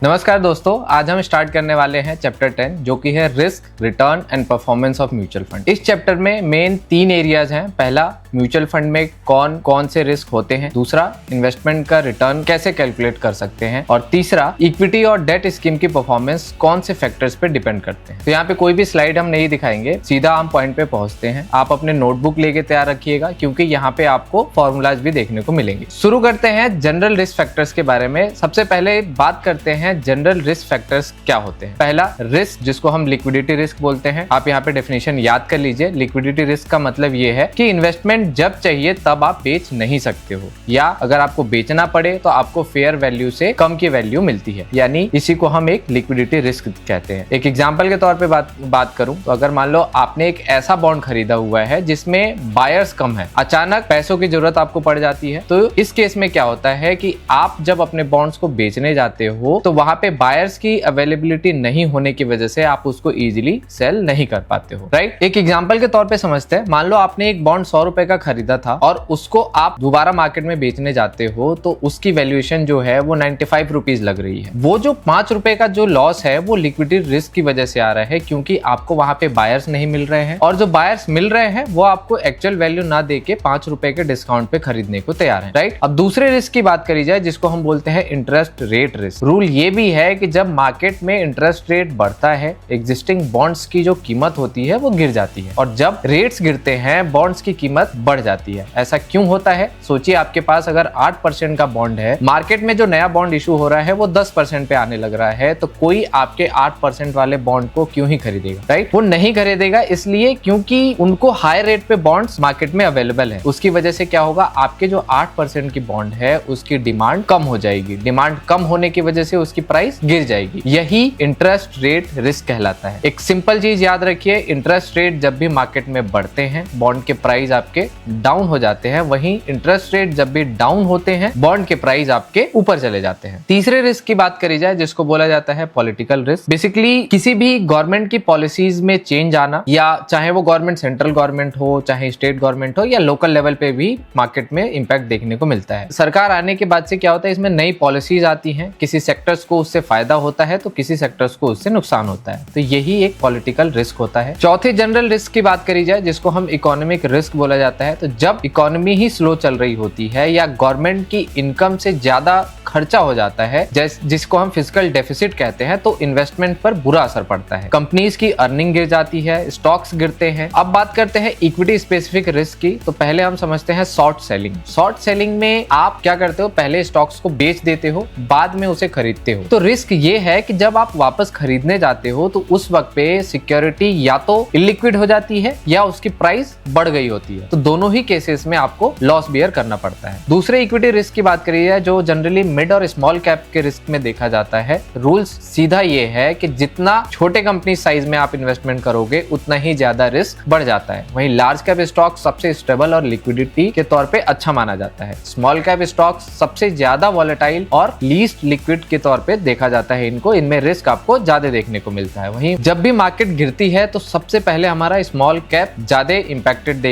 नमस्कार दोस्तों, आज हम स्टार्ट करने वाले हैं चैप्टर 10 जो कि है risk, return and performance of mutual fund. इस चैप्टर में मेन 3 एरियाज हैं। पहला, म्यूचुअल फंड में कौन कौन से रिस्क होते हैं। दूसरा, इन्वेस्टमेंट का रिटर्न कैसे कैलकुलेट कर सकते हैं। और तीसरा, इक्विटी और डेट स्कीम की परफॉर्मेंस कौन से फैक्टर्स पे डिपेंड करते हैं। तो यहाँ पे कोई भी स्लाइड हम नहीं दिखाएंगे, सीधा हम पॉइंट पे पहुंचते हैं। आप अपने नोटबुक लेके तैयार रखिएगा क्योंकि यहाँ पे आपको फॉर्मूलाज भी देखने को मिलेंगे। शुरू करते हैं जनरल रिस्क फैक्टर्स के बारे में। सबसे पहले बात करते हैं जनरल रिस्क फैक्टर्स क्या होते हैं। पहला रिस्क, जिसको हम लिक्विडिटी रिस्क बोलते हैं। आप यहाँ पे डेफिनेशन याद कर लीजिए। लिक्विडिटी रिस्क का मतलब ये है कि इन्वेस्टमेंट जब चाहिए तब आप बेच नहीं सकते हो, या अगर आपको बेचना पड़े तो आपको फेयर वैल्यू से कम की वैल्यू मिलती है, यानी इसी को हम एक लिक्विडिटी रिस्क कहते हैं। एक एग्जांपल के तौर पे बात करूं तो अगर मान लो आपने एक ऐसा बॉन्ड खरीदा हुआ है जिसमें बायर्स कम है, अचानक पैसों की जरूरत आपको पड़ जाती है, तो इस केस में क्या होता है कि आप जब अपने बॉन्ड्स को बेचने जाते हो तो वहां पे बायर्स की अवेलेबिलिटी नहीं होने की वजह से आप उसको इजीली सेल नहीं कर पाते हो, राइट। एक एग्जांपल के तौर पे समझते हैं। मान लो आपने एक बॉन्ड 100 रुपए का खरीदा था और उसको आप दोबारा मार्केट में बेचने जाते हो तो उसकी वैल्यूएशन जो है वो 95 रुपीज लग रही है। वो जो 5 रुपए का जो लॉस है वो लिक्विडिटी रिस्क की वजह से आ रहा है, क्योंकि आपको वहां पे बायर्स नहीं मिल रहे हैं, और जो बायर्स मिल रहे हैं वो आपको एक्चुअल वैल्यू ना देके 5 रुपए के डिस्काउंट पे खरीदने को तैयार है, राइट। अब दूसरे रिस्क की बात करी जाए जिसको हम बोलते हैं इंटरेस्ट रेट रिस्क। रूल ये भी है कि जब मार्केट में इंटरेस्ट रेट बढ़ता है, एग्जिस्टिंग बॉन्ड्स की जो कीमत होती है वो गिर जाती है, और जब रेट्स गिरते हैं बॉन्ड्स की कीमत बढ़ जाती है। ऐसा क्यों होता है? सोचिए, आपके पास अगर 8% का बॉन्ड है, मार्केट में जो नया बॉन्ड इशू हो रहा है वो 10% पे आने लग रहा है, तो कोई आपके 8% वाले बॉन्ड को क्यों ही खरीदेगा, राइट। वो नहीं खरीदेगा इसलिए क्योंकि उनको हाई रेट पे बॉन्ड्स मार्केट में अवेलेबल है। उसकी वजह से क्या होगा, आपके जो 8% की बॉन्ड है उसकी डिमांड कम हो जाएगी। डिमांड कम होने की वजह से उसकी प्राइस गिर जाएगी। यही इंटरेस्ट रेट रिस्क कहलाता है। एक सिंपल चीज याद रखिए, इंटरेस्ट रेट जब भी मार्केट में बढ़ते हैं बॉन्ड के प्राइस आपके डाउन हो जाते हैं, वहीं इंटरेस्ट रेट जब भी डाउन होते हैं बॉन्ड के प्राइस आपके ऊपर चले जाते हैं। तीसरे रिस्क की बात करी जाए जिसको बोला जाता है पॉलिटिकल रिस्क। बेसिकली किसी भी गवर्नमेंट की पॉलिसीज में चेंज आना, या चाहे वो गवर्नमेंट सेंट्रल गवर्नमेंट हो, चाहे स्टेट गवर्नमेंट हो, या लोकल लेवल पे भी मार्केट में इंपैक्ट देखने को मिलता है। सरकार आने के बाद से क्या होता है, इसमें नई पॉलिसीज आती हैं, किसी सेक्टर्स को उससे फायदा होता है तो किसी सेक्टर्स को उससे नुकसान होता है, तो यही एक पॉलिटिकल रिस्क होता है। चौथे जनरल रिस्क की बात करी जाए जिसको हम इकोनॉमिक रिस्क बोला जाता है। तो जब इकोनॉमी ही स्लो चल रही होती है या गवर्नमेंट की इनकम से ज्यादा खर्चा हो जाता है, जिसको हम फिस्कल डेफिसिट कहते हैं, तो इन्वेस्टमेंट पर बुरा असर पड़ता है। कंपनीज की अर्निंग गिर जाती है, स्टॉक्स गिरते हैं। अब बात करते हैं इक्विटी स्पेसिफिक रिस्क की। तो पहले हम समझते हैं शॉर्ट सेलिंग। शॉर्ट सेलिंग में आप क्या करते हो, पहले स्टॉक्स को बेच देते हो, बाद में उसे खरीदते हो। तो रिस्क ये है कि जब आप वापस खरीदने जाते हो तो उस वक्त पे सिक्योरिटी या तो इलिक्विड हो जाती है या उसकी प्राइस बढ़ गई होती है, तो दोनों ही केसेस में आपको लॉस बियर करना पड़ता है। दूसरे इक्विटी रिस्क की बात करी है जो जनरली मिड और स्मॉल कैप के रिस्क में देखा जाता है। रूल्स सीधा ये है कि जितना छोटे कंपनी साइज में आप इन्वेस्टमेंट करोगे उतना ही ज्यादा रिस्क बढ़ जाता है। वहीं लार्ज कैप स्टॉक सबसे स्टेबल और लिक्विडिटी के तौर पे अच्छा माना जाता है। स्मॉल कैप स्टॉक सबसे ज्यादा वॉलेटाइल और लीस्ट लिक्विड के तौर पे देखा जाता है। इनमें रिस्क आपको ज्यादा देखने को मिलता है। वहीं जब भी मार्केट गिरती है तो सबसे पहले हमारा स्मॉल कैप ज्यादा इंपैक्टेड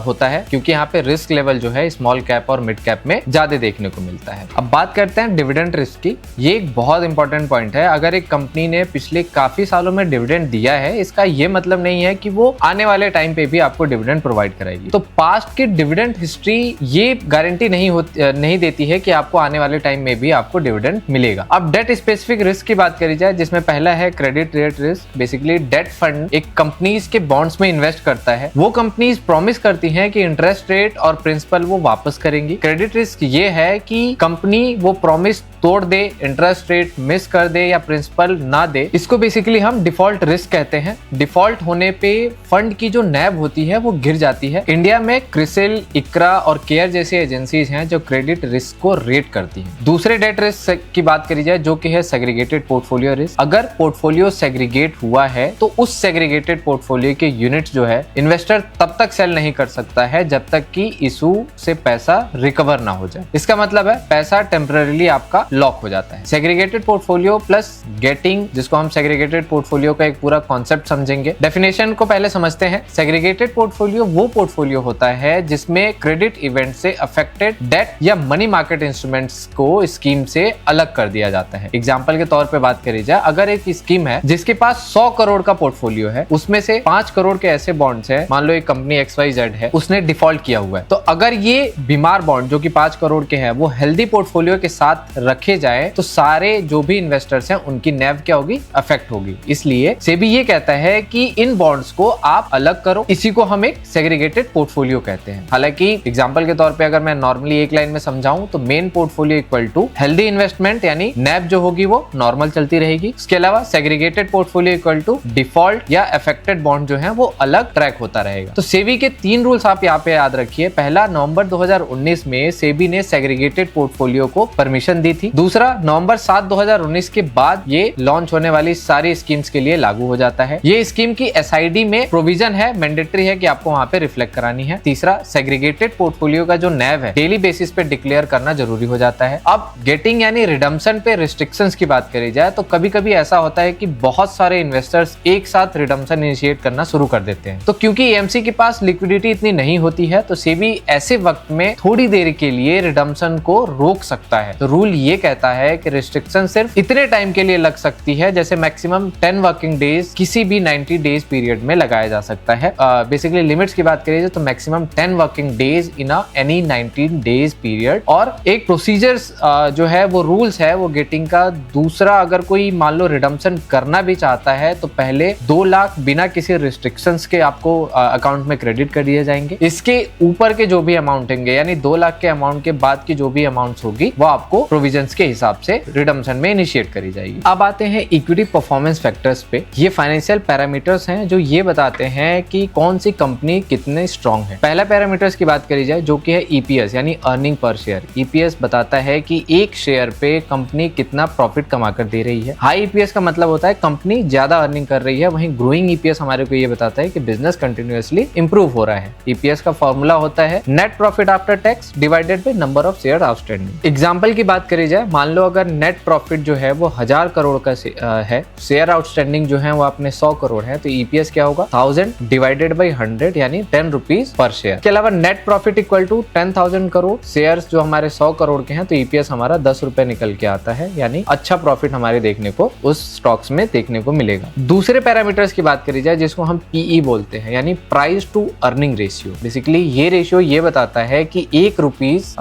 होता है, क्योंकि यहाँ पे रिस्क लेवल जो है स्मॉल कैप और मिड कैप में ज्यादा देखने को मिलता है। अब बात करते हैं डिविडेंड रिस्क की। ये एक बहुत इंपॉर्टेंट पॉइंट है। अगर एक कंपनी ने पिछले काफी सालों में डिविडेंड दिया है, इसका ये मतलब नहीं है कि वो आने वाले टाइम पे भी आपको डिविडेंड प्रोवाइड कराएगी। तो पास्ट की डिविडेंड हिस्ट्री ये गारंटी नहीं देती है कि आपको आने वाले टाइम में भी आपको डिविडेंड मिलेगा। अब डेट स्पेसिफिक रिस्क की बात करी जाए जिसमें पहला है credit rate risk. Basically debt fund एक कंपनीज के बॉन्ड्स में इन्वेस्ट करता है। वो कंपनीज प्रॉमिस करती हैं कि इंटरेस्ट रेट और प्रिंसिपल वो वापस करेंगी। क्रेडिट रिस्क ये है कि कंपनी वो प्रॉमिस तोड़ दे, इंटरेस्ट रेट मिस कर दे या प्रिंसिपल ना दे। इसको बेसिकली हम डिफॉल्ट रिस्क कहते हैं। डिफॉल्ट होने पे फंड की जो नैब होती है वो गिर जाती है। इंडिया में क्रिसिल, इक्रा और केयर जैसी एजेंसीज हैं जो क्रेडिट रिस्क को रेट करती हैं। दूसरे डेट रिस्क की बात करी जाए जो कि है सेग्रीगेटेड पोर्टफोलियो रिस्क। अगर पोर्टफोलियो सेग्रीगेट हुआ है तो उस सेग्रीगेटेड पोर्टफोलियो के यूनिट्स जो है इन्वेस्टर तब तक सेल नहीं कर सकता है जब तक कि इशू से पैसा रिकवर ना हो जाए। इसका मतलब है पैसा टेम्पररीली आपका लॉक हो जाता है। सेग्रीगेटेड पोर्टफोलियो प्लस गेटिंग, जिसको हम सेग्रीगेटेड पोर्टफोलियो का एक पूरा कॉन्सेप्ट समझेंगे। डेफिनेशन को पहले समझते हैं। सेग्रीगेटेड पोर्टफोलियो वो पोर्टफोलियो होता है जिसमें क्रेडिट इवेंट से अफेक्टेड डेट या मनी मार्केट इंस्ट्रूमेंट्स को स्कीम से अलग कर दिया जाता है। एग्जाम्पल के तौर पे बात करी जाए, अगर एक स्कीम है जिसके पास 100 करोड़ का पोर्टफोलियो है, उसमें से 5 करोड़ के ऐसे बॉन्ड्स हैं, मान लो एक कंपनी XYZ है, उसने डिफॉल्ट किया हुआ है, तो अगर ये बीमार बॉन्ड जो कि 5 करोड़ के हैं वो हेल्दी पोर्टफोलियो के साथ रखे जाए तो सारे जो भी इन्वेस्टर्स हैं उनकी NAV क्या होगी, अफेक्ट होगी। इसलिए सेबी ये कहता है कि इन बॉन्ड्स को आप अलग करो, इसी को हम एक सेग्रीगेटेड पोर्टफोलियो कहते हैं। हालांकि एग्जांपल के तौर पे अगर मैं नॉर्मली एक लाइन में समझाऊं तो main portfolio equal to healthy investment यानी NAV जो होगी वो नॉर्मल चलती रहेगी। इसके अलावा segregated portfolio equal to default या अफेक्टेड बॉन्ड जो है वो अलग ट्रैक होता रहेगा। तो सेबी के 3 रूल्स आप यहाँ पे याद रखिए। पहला, नवंबर 2019 में सेबी ने सेग्रीगेटेड पोर्टफोलियो को परमिशन दी थी। दूसरा, नवंबर 7 2019 के बाद ये लॉन्च होने वाली सारी स्कीम्स के लिए लागू हो जाता है। ये स्कीम की SID में प्रोविजन है, मैंडेटरी है कि आपको वहां पे रिफ्लेक्ट करानी है। तीसरा, सेग्रीगेटेड पोर्टफोलियो का जो NAV है डेली बेसिस पे डिक्लेयर करना जरूरी हो जाता है। अब गेटिंग यानी रिडम्पशन पे रिस्ट्रिक्शंस की बात करी जाए तो कभी कभी ऐसा होता है कि बहुत सारे इन्वेस्टर्स एक साथ रिडम्पशन इनिशिएट करना शुरू कर देते हैं। तो क्योंकि AMC के पास लिक्विडिटी इतनी नहीं होती है तो सेबी ऐसे वक्त में थोड़ी देर के लिए रिडम्पशन को रोक सकता है। तो रूल ये कहता है कि रिस्ट्रिक्शन सिर्फ इतने टाइम के लिए लग सकती है जैसे मैक्सिमम 10 वर्किंग डेज किसी भी 90 डेज पीरियड में लगाया जा सकता है। बेसिकली लिमिट्स की बात करिए तो maximum 10 working days in any 19 days period. और एक प्रोसीजर्स जो है वो रूल्स है वो गेटिंग का। दूसरा, अगर कोई मान लो रिडम्पशन करना भी चाहता है तो पहले 2 लाख बिना किसी रिस्ट्रिक्शंस के आपको अकाउंट में क्रेडिट कर दिए जाएंगे। इसके ऊपर के जो भी अमाउंट होंगे यानी 2 लाख के अमाउंट के बाद की जो भी अमाउंट्स होगी वो आपको प्रोविजंस के हिसाब से रिडम्पशन में इनिशिएट करी जाएगी। अब आते हैं इक्विटी परफॉर्मेंस फैक्टर्स पे। ये फाइनेंशियल पैरामीटर्स हैं जो ये बताते हैं कि कौन सी कंपनी कितने स्ट्रॉन्ग है। पहला पैरामीटर्स की बात करी जाए जो कि है EPS यानी अर्निंग पर शेयर। EPS बताता है कि एक शेयर पे कंपनी कितना प्रॉफिट कमा कर दे रही है। हाई EPS का मतलब होता है कंपनी ज्यादा अर्निंग कर रही है, वहीं ग्रोइंग EPS हमारे को ये बताता है कि बिजनेस कंटिन्यूअसली इंप्रूव हो रहा है। EPS का फॉर्मूला होता है net profit after tax divided by number of share outstanding. Example की बात करी जाए, मान लो अगर नेट प्रॉफिट जो है वो 1000 करोड़ का है, शेयर आउटस्टैंडिंग जो है वो अपने 100 करोड़ है, तो EPS क्या होगा 1000 डिवाइडेड बाय 100 यानी 10 रुपीज पर शेयर। के अलावा net profit equal to 10,000 crore, shares जो हमारे 100 करोड़ के हैं तो EPS हमारा 10 रुपए निकल के आता है, यानी अच्छा प्रॉफिट हमारे देखने को उस स्टॉक्स में देखने को मिलेगा। दूसरे पैरामीटर्स की बात करी जाए जिसको हम PE बोलते हैं यानी price to earning ratio. Basically ये रेशियो ये बताता है कि 1 रुपीज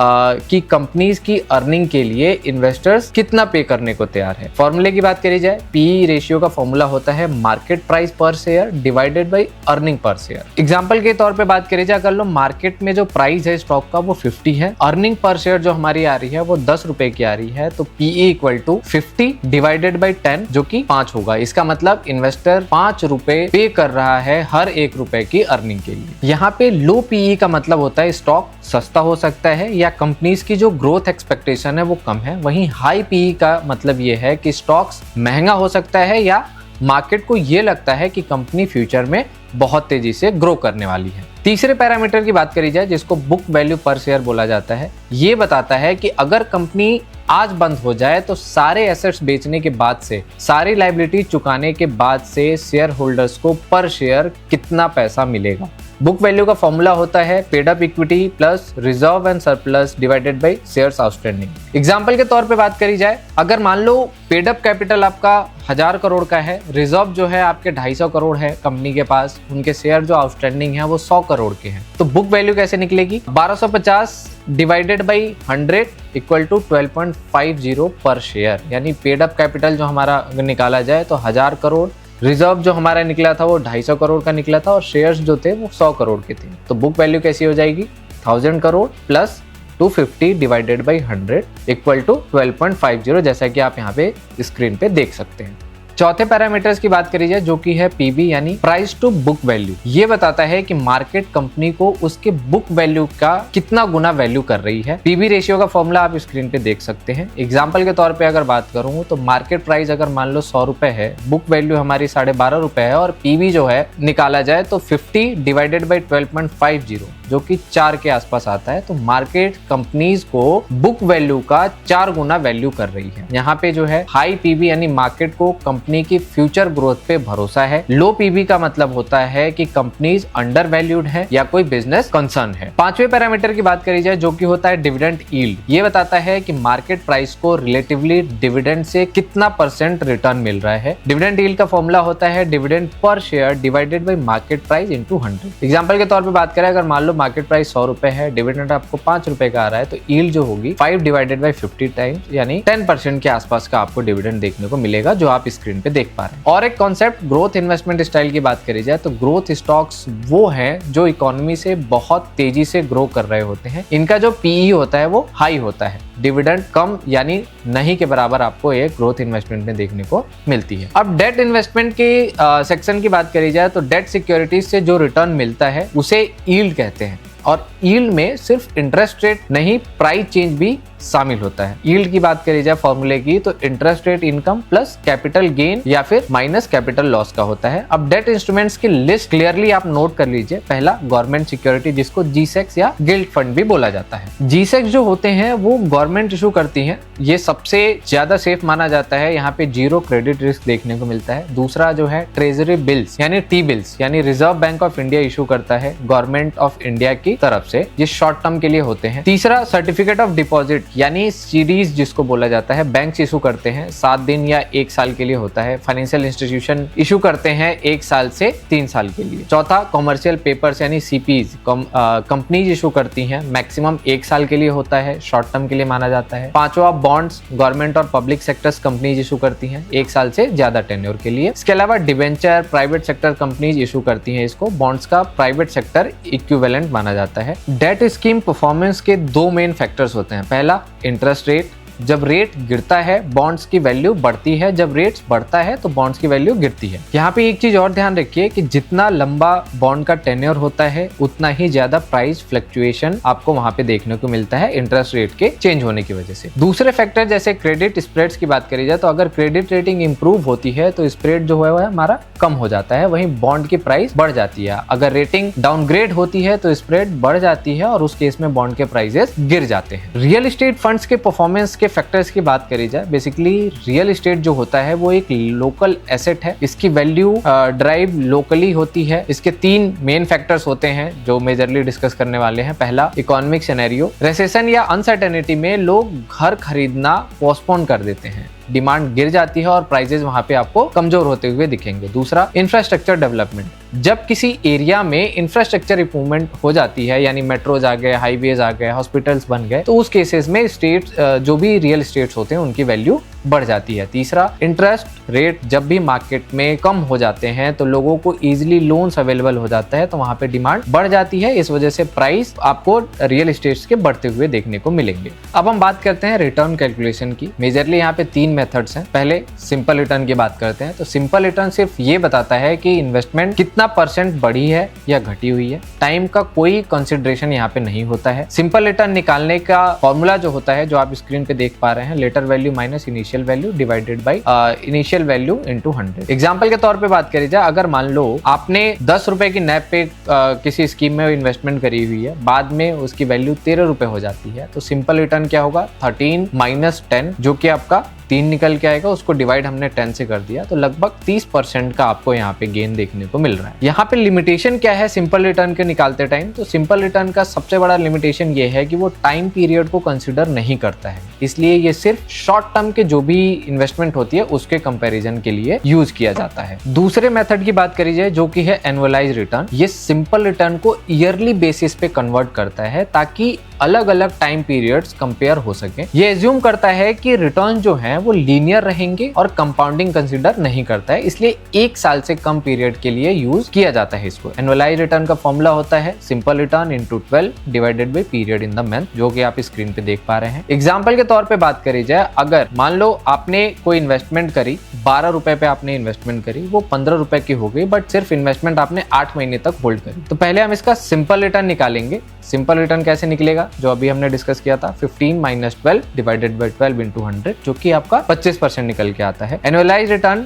की कंपनीज की अर्निंग के लिए इन्वेस्टर्स कितना पे करने को तैयार है। फॉर्मूले की बात करी जाए, PE रेशियो का फॉर्मूला होता है मार्केट प्राइस पर share divided by earning per share. Example के तौर पे बात करी जाए, अगर लो मार्केट में जो प्राइस है स्टॉक का वो 50 है, अर्निंग पर शेयर जो हमारी आ रही है वो 10 रुपए की आ रही है, तो PE equal to 50 divided by 10 जो कि 5 होगा। इसका मतलब इन्वेस्टर 5 रुपए पे कर रहा है हर 1 रुपए की अर्निंग के लिए। यहाँ पे लो PE का मतलब होता है स्टॉक सस्ता हो सकता है या कंपनीज की जो ग्रोथ एक्सपेक्टेशन है वो कम है। वहीं हाई PE का मतलब ये है कि स्टॉक्स महंगा हो सकता है या मार्केट को ये लगता है कि कंपनी फ्यूचर में बहुत तेजी से ग्रो करने वाली है। तीसरे पैरामीटर की बात करी जाए जिसको बुक वैल्यू पर शेयर बोला जाता है, ये बताता है कि अगर कंपनी आज बंद हो जाए तो सारे एसेट्स बेचने के बाद से, सारी लायबिलिटी चुकाने के बाद से शेयर होल्डर्स को पर शेयर कितना पैसा मिलेगा। बुक वैल्यू का फॉर्मूला होता है paid up equity plus reserve and surplus divided by shares outstanding. Example के तौर पे बात करी जाए, अगर मान लो पेड अप कैपिटल आपका 1000 करोड़ का है, रिजर्व जो है आपके 250 करोड़ है कंपनी के पास, उनके शेयर जो आउटस्टैंडिंग है वो 100 करोड़ के हैं, तो बुक वैल्यू कैसे निकलेगी 1250 डिवाइडेड बाई 100 इक्वल टू 12.50 पर शेयर। यानी पेड अप कैपिटल जो हमारा निकाला जाए तो 1000 करोड़, रिजर्व जो हमारा निकला था वो 250 करोड़ का निकला था और शेयर्स जो थे वो 100 करोड़ के थे। तो बुक वैल्यू कैसी हो जाएगी 1000 crore plus 250 divided by 100 equal to 12.50, जैसा कि आप यहाँ पे स्क्रीन पे देख सकते हैं। चौथे पैरामीटर्स की बात करी जाए जो कि है PB यानी प्राइस टू बुक वैल्यू। ये बताता है कि मार्केट कंपनी को उसके बुक वैल्यू का कितना गुना वैल्यू कर रही है। PB रेशियो का फॉर्मूला आप स्क्रीन पे देख सकते हैं। एग्जांपल के तौर पे अगर बात करूं तो मार्केट प्राइस अगर मान लो 100 रुपए है, बुक वैल्यू हमारी 12.5 रुपए है और PB जो है निकाला जाए तो 50 डिवाइडेड बाई 12.50 जो कि 4 के आसपास आता है। तो मार्केट कंपनीज को बुक वैल्यू का 4 गुना वैल्यू कर रही है। यहाँ पे जो है हाई पीबी यानी मार्केट को कंपनी की फ्यूचर ग्रोथ पे भरोसा है। लो पीबी का मतलब होता है कि कंपनीज अंडर वैल्यूड है या कोई बिजनेस कंसर्न है। पांचवें पैरामीटर की बात करी जाए जो कि होता है डिविडेंड यील्ड। ये बताता है कि मार्केट प्राइस को रिलेटिवली डिविडेंड से कितना % रिटर्न मिल रहा है। डिविडेंड यील्ड का फॉर्मूला होता है dividend per share divided by market price into 100। Example के तौर पे बात करें, अगर मान लो मार्केट प्राइस 100 रुपए है, डिविडेंड आपको 5 रुपए का आ रहा है, तो यील्ड जो होगी 5 डिवाइडेड बाय 50 टाइम्स यानी 10% के आसपास का आपको डिविडेंड देखने को मिलेगा, जो आप स्क्रीन पे देख पा रहे हैं। और एक कॉन्सेप्ट ग्रोथ इन्वेस्टमेंट स्टाइल की बात करी जाए तो ग्रोथ स्टॉक्स वो हैं जो इकोनॉमी से बहुत तेजी से ग्रो कर रहे होते हैं। इनका जो पीई होता है वो हाई होता है, डिविडेंड कम यानी नहीं के बराबर आपको एक ग्रोथ इन्वेस्टमेंट में देखने को मिलती है। अब डेट इन्वेस्टमेंट की सेक्शन की बात करी जाए तो डेट सिक्योरिटीज से जो रिटर्न मिलता है उसे यील्ड कहते हैं। और यील्ड में सिर्फ इंटरेस्ट रेट नहीं, प्राइस चेंज भी शामिल होता है। यील्ड की बात करी जाए फॉर्मूले की तो interest rate income plus capital gain या फिर माइनस कैपिटल लॉस का होता है। अब डेट इंस्ट्रूमेंट्स की लिस्ट क्लियरली आप नोट कर लीजिए। पहला गवर्नमेंट सिक्योरिटी, जिसको जीसेक्स या गिल्ड फंड भी बोला जाता है। जीसेक्स जो होते हैं वो गवर्नमेंट इशू करती है, ये सबसे ज्यादा सेफ माना जाता है। यहाँ पे जीरो क्रेडिट रिस्क देखने को मिलता है। दूसरा जो है ट्रेजरी बिल्स यानी टी बिल्स यानी reserve bank of India issue करता है गवर्नमेंट ऑफ इंडिया की तरफ से, ये शॉर्ट टर्म के लिए होते हैं। तीसरा सर्टिफिकेट ऑफ डिपॉजिट यानी सीडीज जिसको बोला जाता है, बैंक इशू करते हैं, 7 दिन या 1 साल के लिए होता है। फाइनेंशियल इंस्टीट्यूशन इशू करते हैं 1 साल से 3 साल के लिए। चौथा कॉमर्शियल पेपर्स यानी सीपीज कंपनीज इशू करती हैं, मैक्सिमम 1 साल के लिए होता है, शॉर्ट टर्म के लिए माना जाता है। पांचवा बॉन्ड्स गवर्नमेंट और पब्लिक सेक्टर्स कंपनीज इशू करती हैं 1 साल से ज्यादा टेन्योर के लिए। इसके अलावा debenture private sector companies issue करती हैं, इसको बॉन्ड्स का प्राइवेट सेक्टर इक्विवेलेंट माना जाता है। डेट स्कीम परफॉर्मेंस के 2 मेन फैक्टर्स होते हैं। पहला इंटरेस्ट रेट, जब रेट गिरता है बॉन्ड्स की वैल्यू बढ़ती है, जब रेट बढ़ता है तो बॉन्ड्स की वैल्यू गिरती है। यहाँ पे एक चीज और ध्यान रखिए कि जितना लंबा बॉन्ड का टेन्योर होता है उतना ही ज्यादा प्राइस फ्लक्चुएशन आपको वहां पे देखने को मिलता है इंटरेस्ट रेट के चेंज होने की वजह से। दूसरे फैक्टर जैसे क्रेडिट स्प्रेड्स की बात करी जाए तो अगर क्रेडिट रेटिंग इंप्रूव होती है तो स्प्रेड जो है वो हमारा कम हो जाता है, वहीं बॉन्ड की प्राइस बढ़ जाती है। अगर रेटिंग डाउनग्रेड होती है तो स्प्रेड बढ़ जाती है और उस केस में बॉन्ड के प्राइसेस गिर जाते हैं। रियल एस्टेट फंड्स के परफॉर्मेंस के फैक्टर्स की बात करी जाए, बेसिकली रियल एस्टेट जो होता है वो एक लोकल एसेट है, इसकी वैल्यू ड्राइव लोकली होती है। इसके 3 मेन फैक्टर्स होते हैं जो मेजरली डिस्कस करने वाले हैं। पहला इकोनॉमिक सिनेरियो, रिसेशन या अनसर्टेनिटी में लोग घर खरीदना पोस्टपोन कर देते हैं, डिमांड गिर जाती है और प्राइसेस वहां पे आपको कमजोर होते हुए दिखेंगे। दूसरा इंफ्रास्ट्रक्चर डेवलपमेंट, जब किसी एरिया में इंफ्रास्ट्रक्चर इंप्रूवमेंट हो जाती है यानी मेट्रोज आ गए, हाईवेज आ गए, हॉस्पिटल्स बन गए, तो उस केसेस में स्टेट्स जो भी रियल एस्टेट्स होते हैं उनकी वैल्यू बढ़ जाती है। तीसरा इंटरेस्ट रेट, जब भी मार्केट में कम हो जाते हैं तो लोगों को इजीली लोन्स अवेलेबल हो जाता है तो वहां पे डिमांड बढ़ जाती है, इस वजह से प्राइस आपको रियल एस्टेट्स के बढ़ते हुए देखने को मिलेंगे। अब हम बात करते हैं रिटर्न कैलकुलेशन की। मेजरली यहाँ पे 3 मेथड्स हैं। पहले सिंपल रिटर्न की बात करते हैं तो सिंपल रिटर्न सिर्फ ये बताता है कि इन्वेस्टमेंट कितना % बढ़ी है या घटी हुई है, टाइम का कोई कंसिडरेशन यहाँ पे नहीं होता है। सिंपल रिटर्न निकालने का फॉर्मूला जो होता है, जो आप स्क्रीन पे देख पा रहे हैं, later value minus initial value divided by initial value into 100। Example के तौर पे बात करी जाए, अगर मान लो आपने 10 रुपए की नैप पे किसी स्कीम में इन्वेस्टमेंट करी हुई है, बाद में उसकी वैल्यू 13 रुपए हो जाती है, तो सिंपल रिटर्न क्या होगा 13 माइनस 10 जो कि आपका 3 निकल के आएगा, उसको डिवाइड हमने 10 से कर दिया तो लगभग 30% का आपको यहाँ पे गेन देखने को मिल रहा है। यहाँ पे लिमिटेशन क्या है सिंपल रिटर्न के निकालते टाइम, तो सिंपल रिटर्न का सबसे बड़ा लिमिटेशन ये है कि वो टाइम पीरियड को कंसिडर नहीं करता है, इसलिए ये सिर्फ शॉर्ट टर्म के जो भी इन्वेस्टमेंट होती है उसके कंपैरिजन के लिए यूज किया जाता है। दूसरे मेथड की बात करी जाए जो कि है एनुअलाइज रिटर्न, ये सिंपल रिटर्न को ईयरली बेसिस पे कन्वर्ट करता है ताकि अलग अलग टाइम पीरियड्स कंपेयर हो सके। ये एज्यूम करता है कि रिटर्न जो है वो लीनियर रहेंगे और कंपाउंडिंग कंसीडर नहीं करता है, इसलिए 1 साल से कम पीरियड के लिए यूज किया जाता है इसको। एनुअलाइज रिटर्न का फॉर्मूला होता है simple return into 12 divided by period in the month, जो कि आप स्क्रीन पे देख पा रहे हैं। एग्जांपल के तौर पे बात करी जाए, अगर मान लो आपने कोई इन्वेस्टमेंट करी, 12 रुपए पे आपने इन्वेस्टमेंट करी, वो 15 रुपए की हो गई, बट सिर्फ इन्वेस्टमेंट आपने 8 महीने तक होल्ड करी, तो पहले हम इसका सिंपल रिटर्न निकालेंगे। सिंपल रिटर्न कैसे निकलेगा, जो अभी हमने डिस्कस किया था, 15 माइनस 12 डिवाइडेड बाय 12 इंटू 100, जो कि आपका 25% निकल के आता है। एनुअलाइज रिटर्न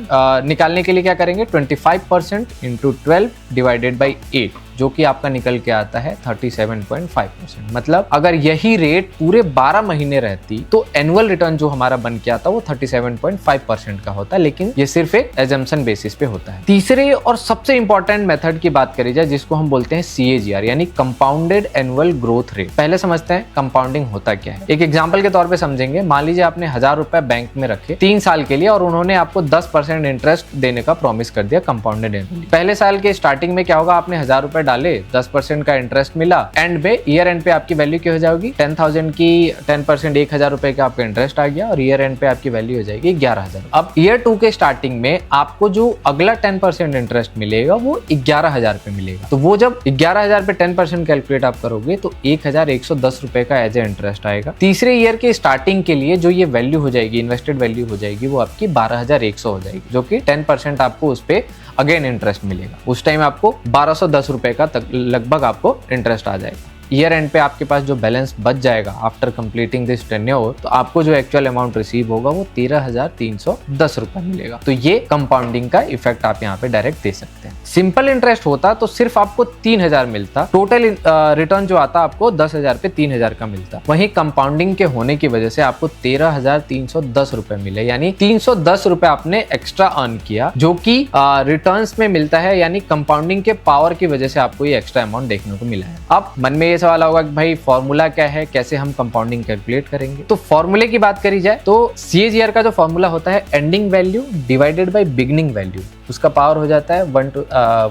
निकालने के लिए क्या करेंगे, 25% इंटू 12 डिवाइडेड बाई 8, जो कि आपका निकल के आता है 37.5%। मतलब अगर यही रेट पूरे 12 महीने रहती तो एनुअल रिटर्न जो हमारा बन के आता वो 37.5% का होता, लेकिन ये सिर्फ एक एजम्पशन बेसिस पे होता है। तीसरे और सबसे इंपॉर्टेंट मेथड की बात करी जाए, जिसको हम बोलते हैं CAGR यानी कंपाउंडेड एनुअल ग्रोथ रेट। पहले समझते हैं कंपाउंडिंग होता क्या है। एक एग्जाम्पल के तौर पे समझेंगे। मान लीजिए आपने 1000 रुपए बैंक में रखे 3 साल के लिए और उन्होंने आपको 10% इंटरेस्ट देने का प्रॉमिस कर दिया कंपाउंडेड एनुअली। पहले साल के स्टार्टिंग में क्या होगा, आपने 1000 रुपए डाले, 10% का इंटरेस्ट मिला, एंड में ईयर एंड पे आपकी वैल्यू क्या हो जाएगी, 10,000 की 10% 1000 रुपए का आपका इंटरेस्ट आ गया और ईयर एंड पे आपकी वैल्यू हो जाएगी 11,000। अब ईयर 2 के स्टार्टिंग में आपको जो अगला 10% इंटरेस्ट मिलेगा वो 11,000 पे मिलेगा। तो वो जब 11,000 पे 10% कैलकुलेट आप करोगे तो 1,110 रुपए का एज ए इंटरेस्ट आएगा। तीसरे ईयर के स्टार्टिंग के लिए जो ये वैल्यू हो जाएगी, इन्वेस्टेड वैल्यू हो जाएगी, वो आपकी 12,100 हो जाएगी, जो कि 10% आपको उस पे अगेन इंटरेस्ट मिलेगा। उस टाइम आपको 1210 रुपए का लगभग आपको इंटरेस्ट आ जाएगा। ईयर एंड पे आपके पास जो बैलेंस बच जाएगा आफ्टर कंप्लीटिंग दिस टेन्योर, तो आपको जो एक्चुअल अमाउंट रिसीव होगा वो 13,310 रुपए मिलेगा। तो ये कंपाउंडिंग का इफेक्ट आप यहाँ पे डायरेक्ट दे सकते हैं। सिंपल इंटरेस्ट होता तो सिर्फ आपको 3,000 मिलता, टोटल रिटर्न जो आता आपको 10,000 पे 3,000 का मिलता। वहीं कंपाउंडिंग के होने की वजह से आपको 13,310 रुपए मिले, यानी 310 रुपए आपने एक्स्ट्रा अर्न किया, जो कि रिटर्न्स में मिलता है, यानी कंपाउंडिंग के पावर की वजह से आपको ये एक्स्ट्रा अमाउंट देखने को मिला है। अब मन में सवाल होगा कि भाई फॉर्मूला क्या है, कैसे हम कंपाउंडिंग कैलकुलेट करेंगे। तो फॉर्मूले की बात करी जाए तो CAGR का जो फॉर्मूला होता है ending value divided bye beginning value, उसका पावर हो जाता है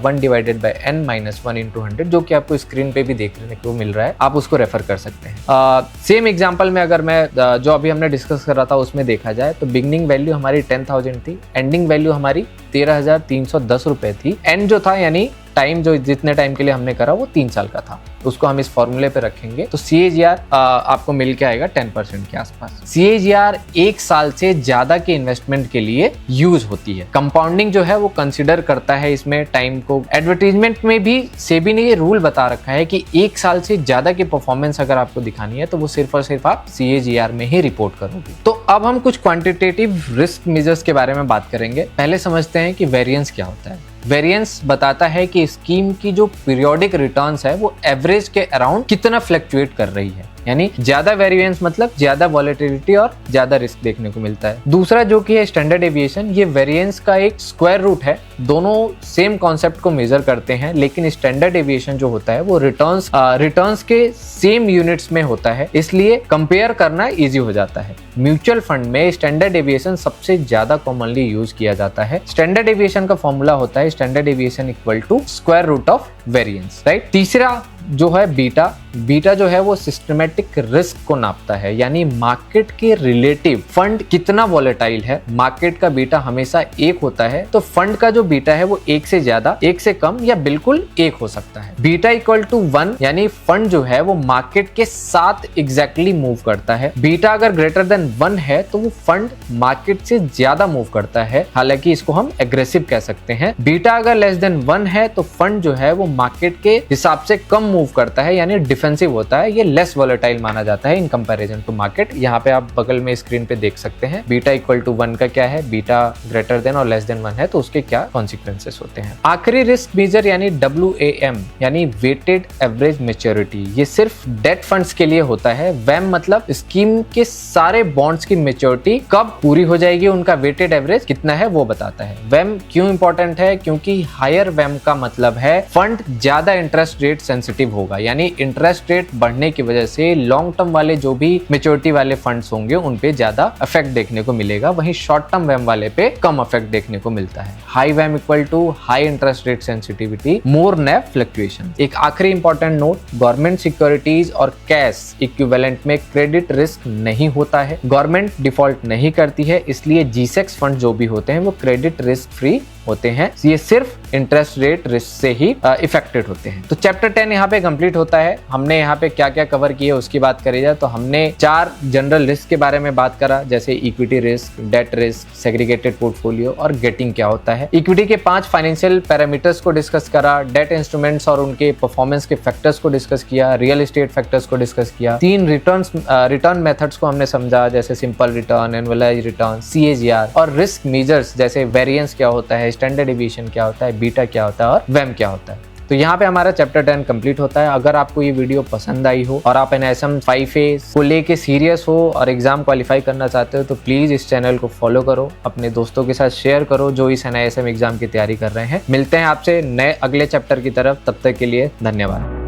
1 divided by n minus 1 into 100, जो कि आपको स्क्रीन पे भी देखने को मिल रहा है, आप उसको रेफर कर सकते हैं। सेम एग्जांपल में अगर मैं जो अभी हमने डिस्कस कर रहा था उसमें देखा जाए तो बिगिनिंग वैल्यू हमारी 10,000 थी, एंडिंग वैल्यू हमारी 13,310 रुपए थी। एंड जो था यानी टाइम जो जितने टाइम के लिए हमने करा वो 3 साल का था, उसको हम इस फॉर्मूले पे रखेंगे तो CAGR आपको मिल के आएगा 10% के आसपास। CAGR 1 साल से ज्यादा के इन्वेस्टमेंट के लिए यूज होती है। कंपाउंडिंग जो है वो कंसिडर करता है इसमें टाइम को। एडवर्टीजमेंट में भी सेबी ने ये रूल बता रखा है कि 1 साल से ज्यादा की परफॉर्मेंस अगर आपको दिखानी है तो वो सिर्फ और सिर्फ आप CAGR में ही रिपोर्ट करोगे। तो अब हम कुछ क्वांटिटेटिव रिस्क मेजर्स के बारे में बात करेंगे। पहले समझते हैं कि वेरिएंस क्या होता है। वेरिएंस बताता है कि स्कीम की जो पीरियोडिक रिटर्न्स है वो एवरेज के अराउंड कितना फ्लक्चुएट कर रही है, यानी ज्यादा वेरिएंस मतलब ज्यादा वॉलेटिलिटी और ज्यादा रिस्क देखने को मिलता है। दूसरा जो कि है स्टैंडर्ड डेविएशन, ये वेरिएंस का एक स्क्वायर रूट है। दोनों सेम कॉन्सेप्ट को मेजर करते हैं, लेकिन स्टैंडर्ड डेविएशन जो होता है वो रिटर्न्स के सेम यूनिट्स में होता है, इसलिए कंपेयर करना इजी हो जाता है। म्यूचुअल फंड में स्टैंडर्ड डेविएशन सबसे ज्यादा कॉमनली यूज किया जाता है। स्टैंडर्ड डेविएशन का फॉर्मूला होता है standard deviation equal to square root of variance, right. तीसरा जो है बीटा जो है वो सिस्टमेटिक रिस्क को नापता है, यानी मार्केट के रिलेटिव फंड कितना वॉलेटाइल है। मार्केट का बीटा हमेशा 1 होता है, तो फंड का जो बीटा है वो 1 से ज्यादा, 1 से कम या बिल्कुल 1 हो सकता है। बीटा इक्वल टू 1 यानी फंड जो है वो मार्केट के साथ एग्जैक्टली मूव करता है। बीटा अगर ग्रेटर देन 1 है तो वो फंड मार्केट से ज्यादा मूव करता है, हालांकि इसको हम एग्रेसिव कह सकते हैं। बीटा अगर लेस देन 1 है तो फंड जो है वो मार्केट के हिसाब से कम मूव करता है, यानी डिफेंसिव होता है। ये लेस वॉलेटाइल माना जाता है इन कंपैरिजन टू मार्केट। यहाँ पे आप बगल में स्क्रीन पे देख सकते हैं बीटा इक्वल टू 1 का क्या है, बीटा ग्रेटर देन और लेस देन 1 है तो उसके क्या कॉन्सिक्वेंसेस होते हैं। आखिरी रिस्क मेजर यानी WAM यानी वेटेड एवरेज मैच्योरिटी, ये सिर्फ डेट फंड्स के लिए होता है। वैम मतलब स्कीम के सारे बॉन्ड्स की मैच्योरिटी कब पूरी हो जाएगी, उनका वेटेड एवरेज कितना है वो बताता है। वैम क्यों इंपॉर्टेंट है, क्योंकि हायर वैम का मतलब है फंड ज्यादा इंटरेस्ट रेट सेंसिटिव होगा, यानी इंटरेस्ट रेट बढ़ने की वजह से लॉन्ग टर्म वाले जो भी मैच्योरिटी वाले फंड्स होंगे उन पे ज्यादा इफेक्ट देखने को मिलेगा, वहीं शॉर्ट टर्म वैम वाले पे कम इफेक्ट देखने को मिलता है। हाई वैम equal to high interest rate sensitivity, more NAV fluctuation. एक आखिरी इंपॉर्टेंट नोट, गवर्नमेंट सिक्योरिटीज और कैश इक्विवेलेंट में क्रेडिट रिस्क नहीं होता है। गवर्नमेंट डिफॉल्ट नहीं करती है, इसलिए G-Secs फंड जो भी होते हैं वो क्रेडिट रिस्क फ्री होते हैं। ये सिर्फ इंटरेस्ट रेट रिस्क से ही इफेक्टेड होते हैं। तो चैप्टर 10 यहाँ पे कंप्लीट होता है। हमने यहाँ पे क्या क्या कवर किए उसकी बात करी जाए तो हमने 4 जनरल रिस्क के बारे में बात करा, जैसे equity risk, debt risk, segregated portfolio और गेटिंग क्या होता है। इक्विटी के 5 फाइनेंशियल पैरामीटर्स को डिस्कस करा, डेट इंस्ट्रूमेंट्स और उनके परफॉर्मेंस के फैक्टर्स को डिस्कस किया, रियल एस्टेट फैक्टर्स को डिस्कस किया, 3 रिटर्न मेथड्स को हमने समझा, जैसे simple return, annualize return, CAGR और रिस्क मेजर्स जैसे वेरिएंस क्या होता है, स्टैंडर्ड डेविएशन क्या होता है, बीटा क्या होता है और वेम क्या होता है। तो यहाँ पे हमारा चैप्टर 10 कंप्लीट होता है। अगर आपको ये वीडियो पसंद आई हो और आप NISM 5A को लेके सीरियस हो और एग्जाम क्वालिफाई करना चाहते हो तो प्लीज इस चैनल को फॉलो करो, अपने दोस्तों के साथ शेयर करो जो इस NISM एग्जाम की तैयारी कर रहे हैं। मिलते हैं आपसे नए अगले चैप्टर की तरफ, तब तक के लिए धन्यवाद।